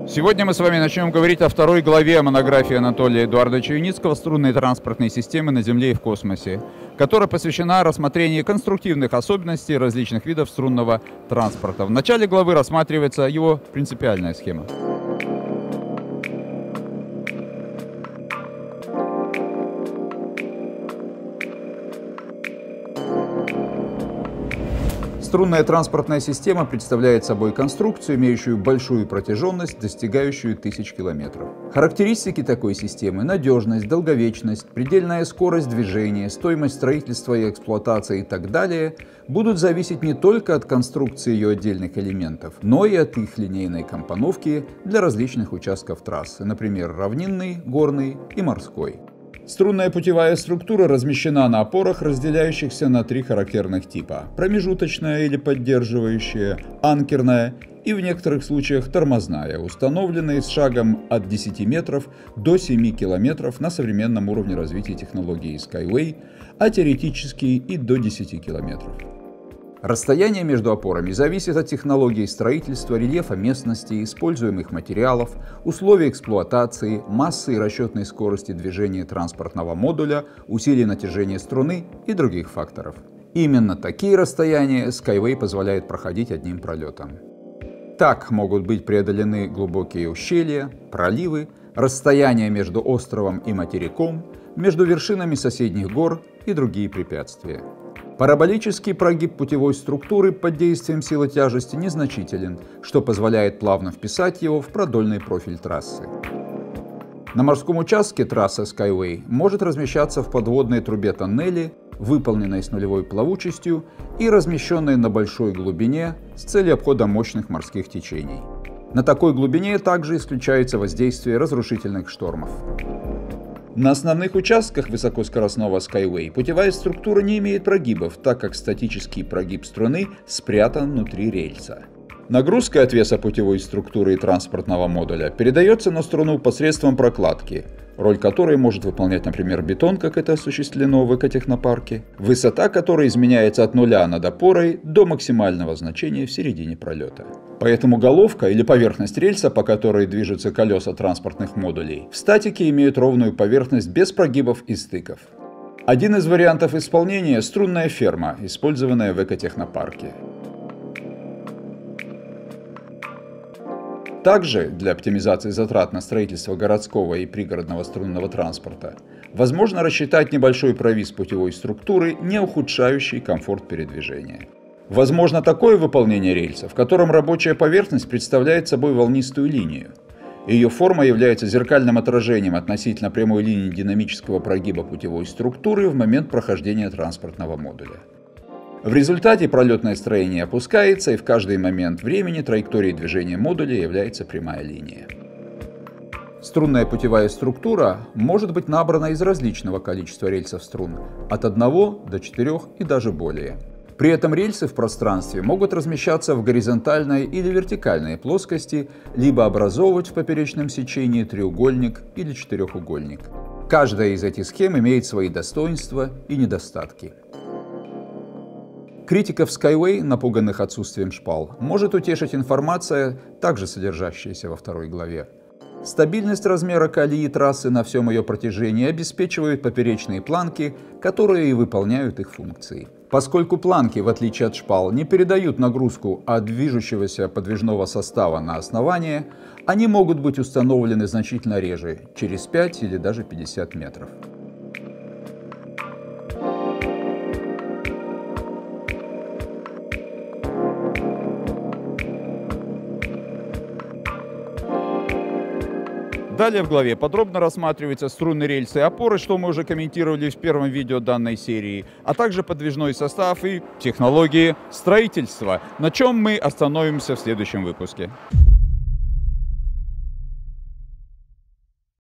Сегодня мы с вами начнем говорить о второй главе монографии Анатолия Эдуардовича Юницкого «Струнные транспортные системы на Земле и в космосе», которая посвящена рассмотрению конструктивных особенностей различных видов струнного транспорта. В начале главы рассматривается его принципиальная схема. Струнная транспортная система представляет собой конструкцию, имеющую большую протяженность, достигающую 1000 километров. Характеристики такой системы – надежность, долговечность, предельная скорость движения, стоимость строительства и эксплуатации и так далее – будут зависеть не только от конструкции ее отдельных элементов, но и от их линейной компоновки для различных участков трассы, например, равнинный, горный и морской. Струнная путевая структура размещена на опорах, разделяющихся на три характерных типа – промежуточная или поддерживающая, анкерная и в некоторых случаях тормозная, установленные с шагом от 10 метров до 7 километров на современном уровне развития технологии Skyway, а теоретически и до 10 километров. Расстояние между опорами зависит от технологии строительства, рельефа местности, используемых материалов, условий эксплуатации, массы и расчетной скорости движения транспортного модуля, усилий натяжения струны и других факторов. Именно такие расстояния Skyway позволяет проходить одним пролетом. Так могут быть преодолены глубокие ущелья, проливы, расстояния между островом и материком, между вершинами соседних гор и другие препятствия. Параболический прогиб путевой структуры под действием силы тяжести незначителен, что позволяет плавно вписать его в продольный профиль трассы. На морском участке трасса Skyway может размещаться в подводной трубе тоннели, выполненной с нулевой плавучестью и размещенной на большой глубине с целью обхода мощных морских течений. На такой глубине также исключается воздействие разрушительных штормов. На основных участках высокоскоростного Skyway путевая структура не имеет прогибов, так как статический прогиб струны спрятан внутри рельса. Нагрузка от веса путевой структуры и транспортного модуля передается на струну посредством прокладки, роль которой может выполнять, например, бетон, как это осуществлено в экотехнопарке, высота которой изменяется от нуля над опорой до максимального значения в середине пролета. Поэтому головка или поверхность рельса, по которой движутся колеса транспортных модулей, в статике имеют ровную поверхность без прогибов и стыков. Один из вариантов исполнения – струнная ферма, использованная в экотехнопарке. Также для оптимизации затрат на строительство городского и пригородного струнного транспорта возможно рассчитать небольшой провис путевой структуры, не ухудшающий комфорт передвижения. Возможно такое выполнение рельса, в котором рабочая поверхность представляет собой волнистую линию. Ее форма является зеркальным отражением относительно прямой линии динамического прогиба путевой структуры в момент прохождения транспортного модуля. В результате пролетное строение опускается, и в каждый момент времени траекторией движения модуля является прямая линия. Струнная путевая структура может быть набрана из различного количества рельсов струн, от 1 до 4 и даже более. При этом рельсы в пространстве могут размещаться в горизонтальной или вертикальной плоскости, либо образовывать в поперечном сечении треугольник или четырехугольник. Каждая из этих схем имеет свои достоинства и недостатки. Критиков Skyway, напуганных отсутствием шпал, может утешить информация, также содержащаяся во второй главе. Стабильность размера колеи трассы на всем ее протяжении обеспечивают поперечные планки, которые и выполняют их функции. Поскольку планки, в отличие от шпал, не передают нагрузку от движущегося подвижного состава на основание, они могут быть установлены значительно реже, через 5 или даже 50 метров. Далее в главе подробно рассматриваются струнные рельсы и опоры, что мы уже комментировали в первом видео данной серии, а также подвижной состав и технологии строительства, на чем мы остановимся в следующем выпуске.